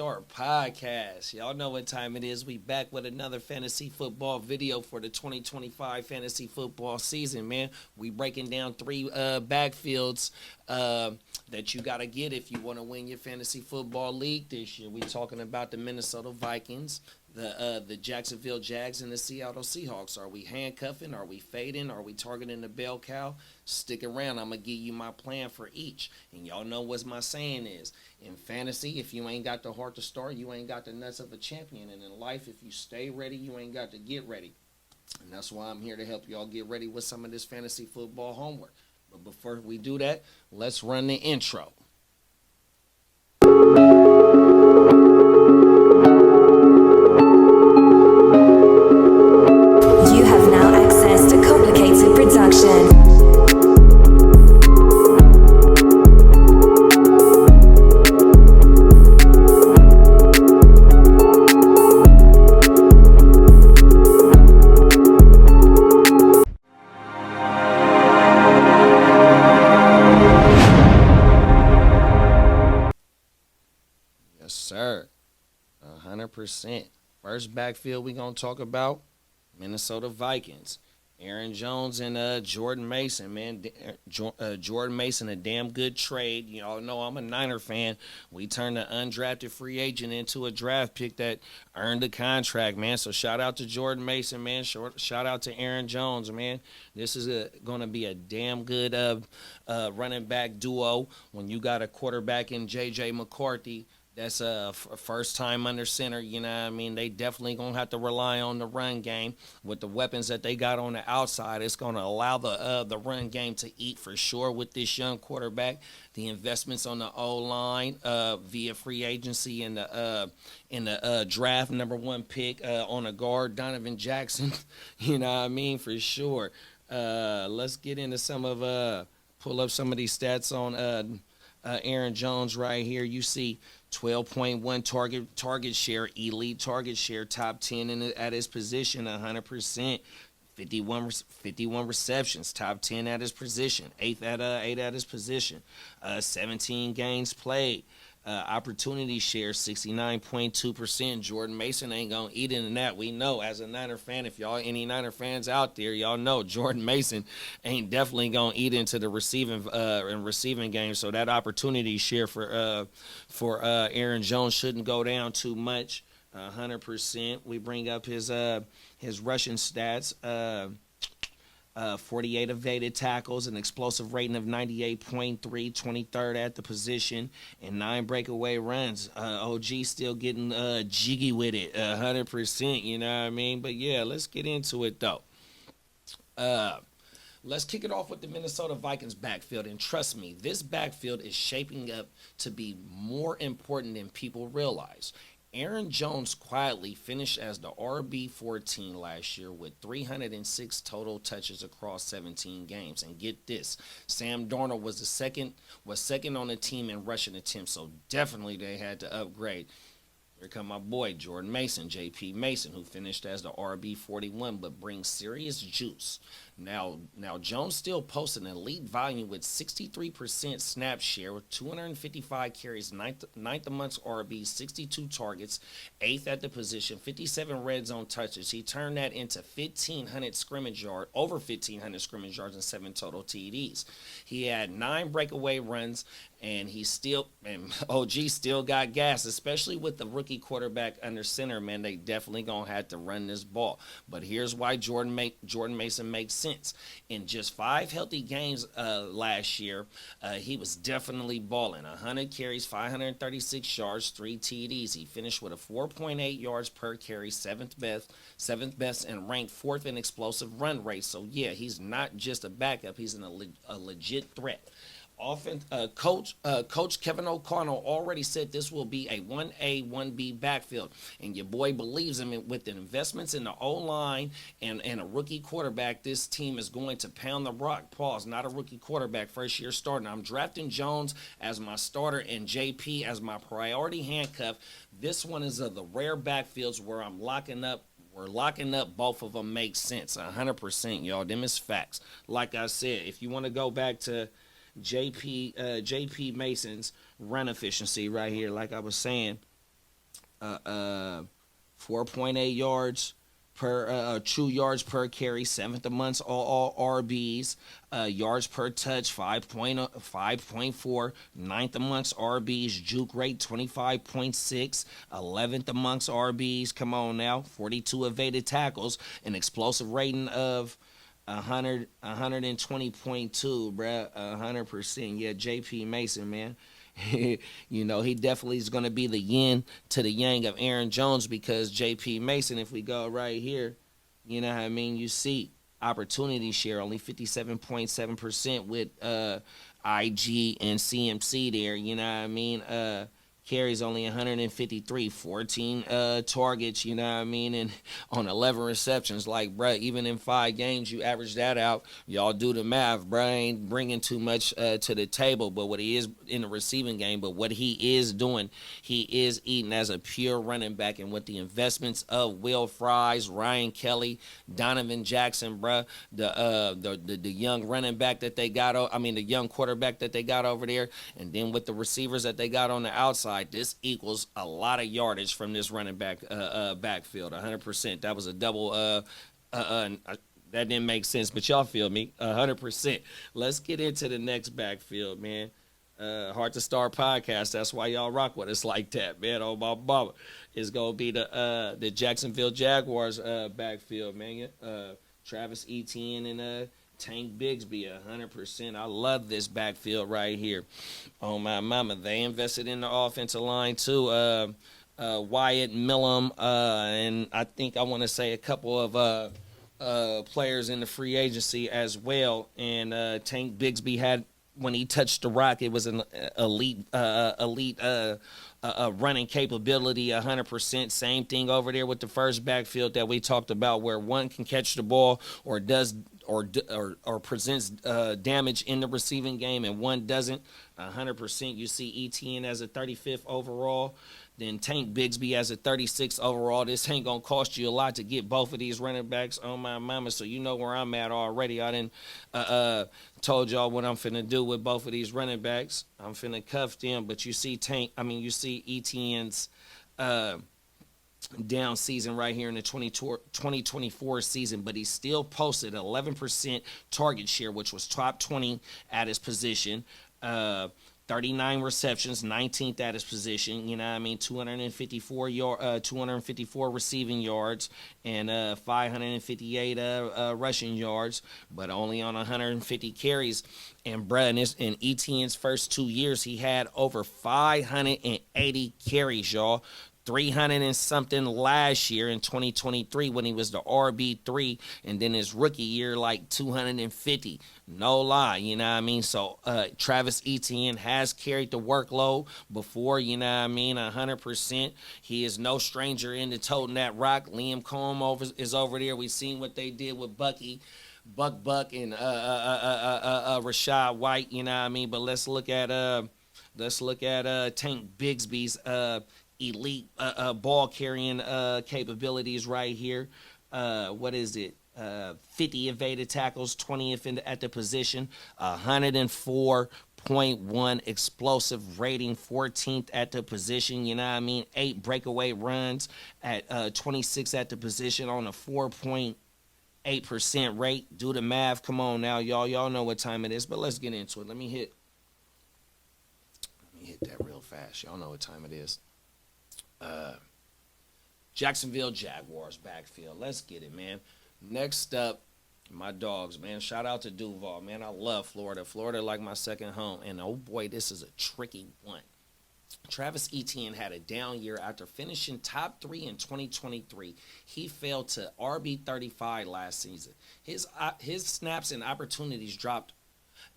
Start podcast. Y'all know what time it is. We back with another fantasy football video for the 2025 fantasy football season, man. We breaking down three backfields that you got to get if you want to win your fantasy football league this year. We talking about the Minnesota Vikings, the Jacksonville Jags, and the Seattle Seahawks. Are we handcuffing? Are we fading? Are we targeting the bell cow? Stick around. I'm going to give you my plan for each. And y'all know what my saying is. In fantasy, if you ain't got the heart to start, you ain't got the nuts of a champion. And in life, if you stay ready, you ain't got to get ready. And that's why I'm here to help y'all get ready with some of this fantasy football homework. But before we do that, let's run the intro. You have now access to complicated production. Yes, sir. 100%. First backfield we going to talk about, Minnesota Vikings. Aaron Jones and Jordan Mason, man. Jordan Mason, a damn good trade. You all know I'm a Niner fan. We turned an undrafted free agent into a draft pick that earned a contract, man. So shout out to Jordan Mason, man. Shout out to Aaron Jones, man. This is going to be a damn good running back duo when you got a quarterback in J.J. McCarthy. That's a first time under center, you know what I mean? They definitely going to have to rely on the run game. With the weapons that they got on the outside, it's going to allow the run game to eat for sure with this young quarterback. The investments on the O-line via free agency in the draft, number one pick on a guard, Donovan Jackson, you know what I mean, for sure. Let's get into pull up some of these stats on Aaron Jones right here. You see 12.1 target share, elite target share, top 10 at his position, 100%. 51 receptions, top 10 at his position, 8 at his position, 17 games played. Opportunity share 69.2%. Jordan Mason ain't gonna eat into that. We know as a Niner fan, if y'all any Niner fans out there, y'all know Jordan Mason ain't definitely gonna eat into the receiving game. So that opportunity share for Aaron Jones shouldn't go down too much. 100%. We bring up his rushing stats. 48 evaded tackles, an explosive rating of 98.3, 23rd at the position, and 9 breakaway runs. OG still getting jiggy with it, 100%, you know what I mean? But yeah, let's get into it though. Let's kick it off with the Minnesota Vikings backfield, and trust me, this backfield is shaping up to be more important than people realize. Aaron Jones quietly finished as the RB14 last year with 306 total touches across 17 games. And get this, Sam Darnold was second on the team in rushing attempts, so definitely they had to upgrade. Here come my boy Jordan Mason, JP Mason, who finished as the RB41 but brings serious juice. Now Jones still posted an elite volume with 63% snap share with 255 carries, ninth amongst RBs, 62 targets, 8th at the position, 57 red zone touches. He turned that into over 1,500 scrimmage yards and 7 total TDs. He had 9 breakaway runs, and OG still got gas, especially with the rookie quarterback under center, man. They definitely going to have to run this ball. But here's why Jordan Mason makes sense. In just 5 healthy games last year, he was definitely balling. 100 carries, 536 yards, 3 TDs. He finished with a 4.8 yards per carry, seventh best, and ranked 4th in explosive run rate. So yeah, he's not just a backup; he's a legit threat. Coach Kevin O'Connell already said this will be a 1A, 1B backfield. And your boy believes him. With the investments in the O-line and a rookie quarterback, this team is going to pound the rock. Pause, not a rookie quarterback, first year starting. I'm drafting Jones as my starter and JP as my priority handcuff. This one is of the rare backfields where I'm locking up. We're locking up both of them. Makes sense, 100%, y'all. Them is facts. Like I said, if you want to go back to JP Mason's run efficiency right here, like I was saying, 4.8 yards per true yards per carry, seventh amongst all RBs. Yards per touch, 5.4, ninth amongst RBs. Juke rate, 25.6, 11th amongst RBs. Come on now, 42 evaded tackles, an explosive rating of 120.2, bruh, 100%. Yeah, JP Mason, man. You know, he definitely is going to be the yin to the yang of Aaron Jones, because JP Mason, if we go right here, you know what I mean, you see opportunity share only 57.7% with IG and CMC there, you know what I mean? Carries only 153, 14 targets, you know what I mean, and on 11 receptions. Like, bruh, even in 5 games, you average that out. Y'all do the math, bruh. Ain't bringing too much to the table, but what he is in the receiving game, but what he is doing, he is eating as a pure running back. And with the investments of Will Fries, Ryan Kelly, Donovan Jackson, bruh, the young running back that they got, the young quarterback that they got over there, and then with the receivers that they got on the outside, this equals a lot of yardage from this running back backfield. 100%. That was a double. That didn't make sense, but y'all feel me. 100%. Let's get into the next backfield, man. Hard to start podcast. That's why y'all rock with us like that, man. Oh my mama, it's gonna be the Jacksonville Jaguars backfield, man. Travis Etienne and Tank Bigsby, 100%. I love this backfield right here. Oh, my mama. They invested in the offensive line, too. Wyatt Millum, and I think I want to say a couple of players in the free agency as well. And Tank Bigsby had, when he touched the rock, it was an elite running capability, 100%. Same thing over there with the first backfield that we talked about, where one can catch the ball or does or presents damage in the receiving game, and one doesn't. 100%. You see Etienne as a 35th overall, then Tank Bigsby as a 36th overall. This ain't gonna cost you a lot to get both of these running backs on my mama, so you know where I'm at already. I done told y'all what I'm finna do with both of these running backs. I'm finna cuff them, but you see you see Etienne's down season right here in the 2024 season, but he still posted 11% target share, which was top 20 at his position. 39 receptions, 19th at his position. You know what I mean? 254 receiving yards and 558 rushing yards, but only on 150 carries. And bruh, in Etienne's first 2 years, he had over 580 carries, y'all. 300 and something last year in 2023 when he was the RB3, and then his rookie year like 250. No lie, you know what I mean? So Travis Etienne has carried the workload before, you know what I mean, 100%. He is no stranger into toting that rock. Liam Cohen is over there. We've seen what they did with Buck and Rashad White, you know what I mean? But let's look at Tank Bigsby's elite ball carrying capabilities right here. What is it? 50 evaded tackles, 20th at the position, 104.1 explosive rating, 14th at the position, you know what I mean? 8 breakaway runs at 26 at the position on a 4.8% rate. Do the math. Come on now, y'all. Y'all know what time it is, but let's get into it. Let me hit that real fast. Y'all know what time it is. Jacksonville Jaguars backfield. Let's get it, man. Next up, my dogs, man. Shout out to Duval, man. I love Florida. Florida like my second home. And oh boy, this is a tricky one. Travis Etienne had a down year after finishing top 3 in 2023. He fell to RB35 last season. His snaps and opportunities dropped,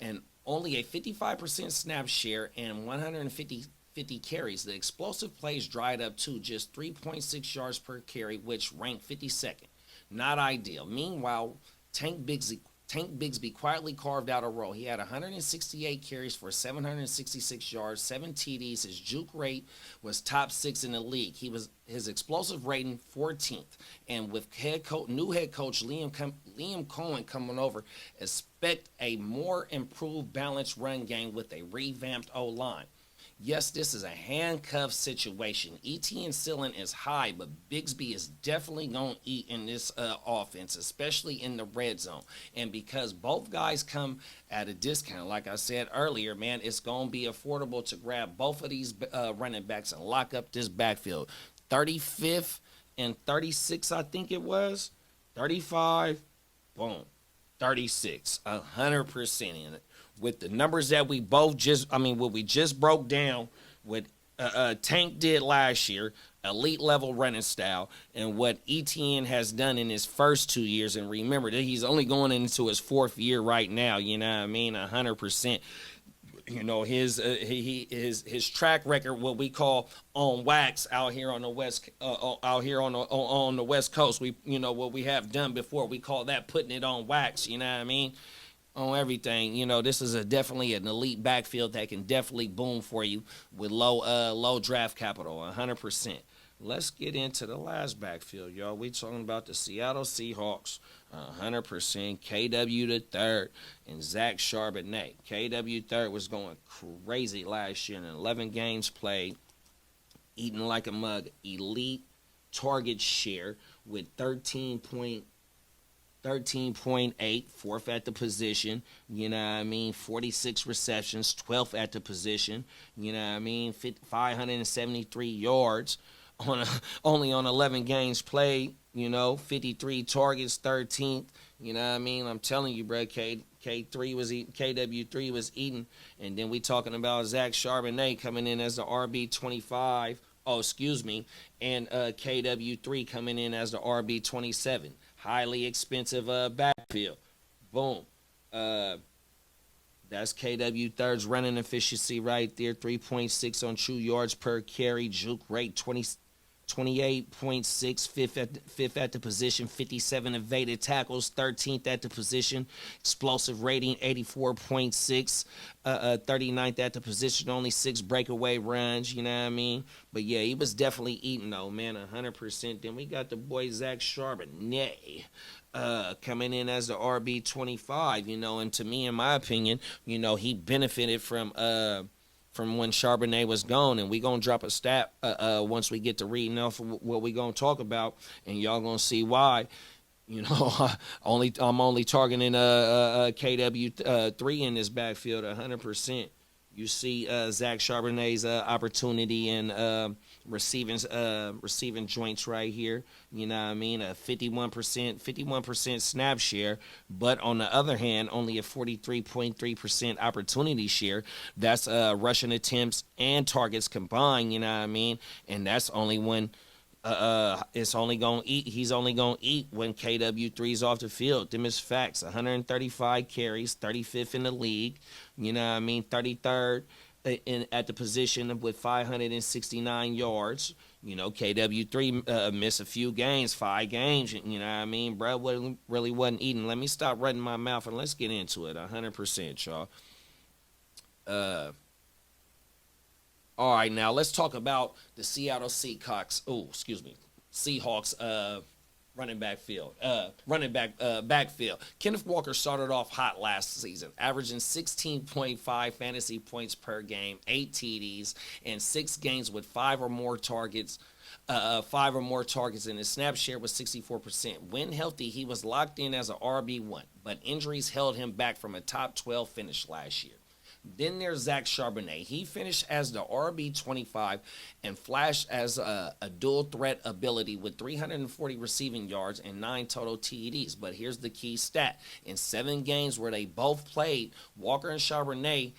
and only a 55% snap share and 150 carries. The explosive plays dried up to just 3.6 yards per carry, which ranked 52nd. Not ideal. Meanwhile, Tank Bigsby quietly carved out a role. He had 168 carries for 766 yards, 7 TDs. His juke rate was top 6 in the league. His explosive rating 14th. And with new head coach Liam Cohen coming over, expect a more improved, balanced run game with a revamped O-line. Yes, this is a handcuff situation. Etienne ceiling is high, but Bigsby is definitely going to eat in this offense, especially in the red zone. And because both guys come at a discount, like I said earlier, man, it's going to be affordable to grab both of these running backs and lock up this backfield. 35th and 36, I think it was. 35, boom. 36, 100% in it. With the numbers that we both what we just broke down, what Tank did last year, elite level running style, and what Etienne has done in his first 2 years. And remember that he's only going into his fourth year right now. You know what I mean? 100%. You know his track record, what we call on wax out here on the west coast. We what we have done before, we call that putting it on wax. You know what I mean? On everything. This is definitely an elite backfield that can definitely boom for you with low draft capital, 100%. Let's get into the last backfield, y'all. We talking about the Seattle Seahawks, 100%. KW the third and Zach Charbonnet. KW third was going crazy last year in 11 games played, eating like a mug. Elite target share with 13.8, fourth at the position, 46 receptions, 12th at the position, 573 yards, only on 11 games played, 53 targets, 13th, I'm telling you, bro, KW3 was eating, and then we talking about Zach Charbonnet coming in as the RB25, and KW3 coming in as the RB27. Highly expensive backfield. Boom. That's KW third's running efficiency right there. 3.6 on true yards per carry. Juke rate 28.6. Fifth at the position. 57 evaded tackles. 13th at the position. Explosive rating 84.6. 39th at the position. Only 6 breakaway runs. You know what I mean? But yeah, he was definitely eating though, man. 100%. Then we got the boy Zach Charbonnet. Coming in as the RB25, and to me, in my opinion, he benefited from when Charbonnet was gone, and we gonna drop a stat once we get to reading off what we gonna talk about, and y'all gonna see why. I'm only targeting KW 3 in this backfield 100%. You see Zach Charbonnet's opportunity in receiving joints right here. You know what I mean? A 51% snap share, but on the other hand, only a 43.3% opportunity share. That's rushing attempts and targets combined. You know what I mean? And that's only when he's only gonna eat when KW3's off the field. Them is facts. 135 carries, 35th in the league. You know what I mean? 33rd at the position with 569 yards. KW3 missed a few games, 5 games. You know what I mean? Bro really wasn't eating. Let me stop running my mouth and let's get into it. 100%, y'all. All right, now let's talk about the Seattle Seahawks. Seahawks backfield. Kenneth Walker started off hot last season, averaging 16.5 fantasy points per game, 8 TDs, and 6 games with 5 or more targets. And his snap share was 64%. When healthy, he was locked in as an RB1, but injuries held him back from a top 12 finish last year. Then there's Zach Charbonnet. He finished as the RB25 and flashed as a dual threat ability with 340 receiving yards and 9 total TDs. But here's the key stat. In 7 games where they both played, Walker and Charbonnet,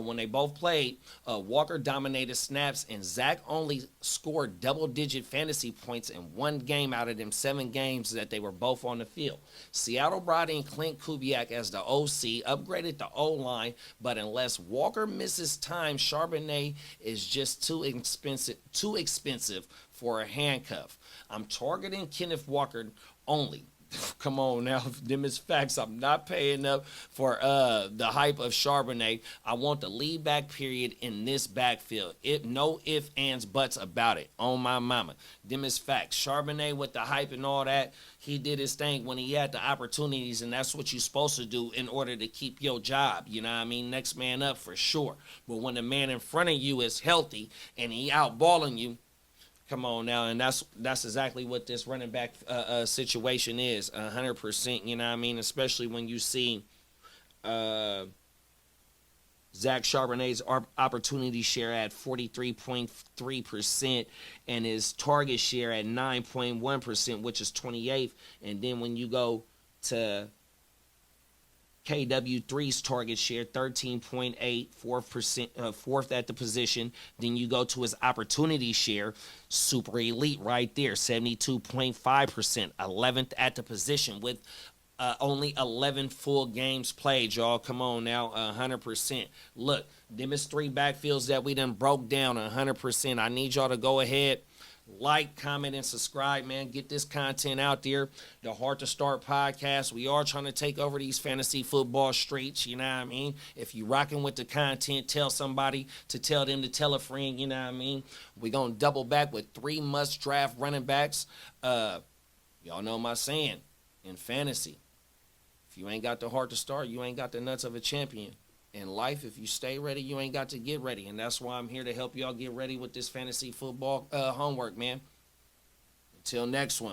when they both played, Walker dominated snaps and Zach only scored double-digit fantasy points in 1 game out of them 7 games that they were both on the field. Seattle brought in Clint Kubiak as the OC, upgraded the O-line, but unless Walker misses time, Charbonnet is just too expensive for a handcuff. I'm targeting Kenneth Walker only. Come on now, them is facts. I'm not paying up for the hype of Charbonnet. I want the lead back period in this backfield. No ifs, ands, buts about it. On my mama. Them is facts. Charbonnet with the hype and all that, he did his thing when he had the opportunities, and that's what you're supposed to do in order to keep your job. You know what I mean? Next man up for sure. But when the man in front of you is healthy and he outballing you, come on now, and that's exactly what this running back situation is, 100%. You know what I mean? Especially when you see Zach Charbonnet's opportunity share at 43.3% and his target share at 9.1%, which is 28th. And then when you go to KW3's target share, 13.8, 4%, fourth at the position. Then you go to his opportunity share, super elite right there, 72.5%, 11th at the position with only 11 full games played, y'all. Come on now, 100%. Look, them is 3 backfields that we done broke down 100%. I need y'all to go ahead, like, comment, and subscribe, man. Get this content out there. The Hard to Start podcast. We are trying to take over these fantasy football streets, you know what I mean? If you rocking with the content, tell somebody to tell them to tell a friend, you know what I mean? We're going to double back with 3 must-draft running backs. Y'all know my saying in fantasy. If you ain't got the heart to start, you ain't got the nuts of a champion. In life, if you stay ready, you ain't got to get ready. And that's why I'm here to help y'all get ready with this fantasy football homework, man. Until next one.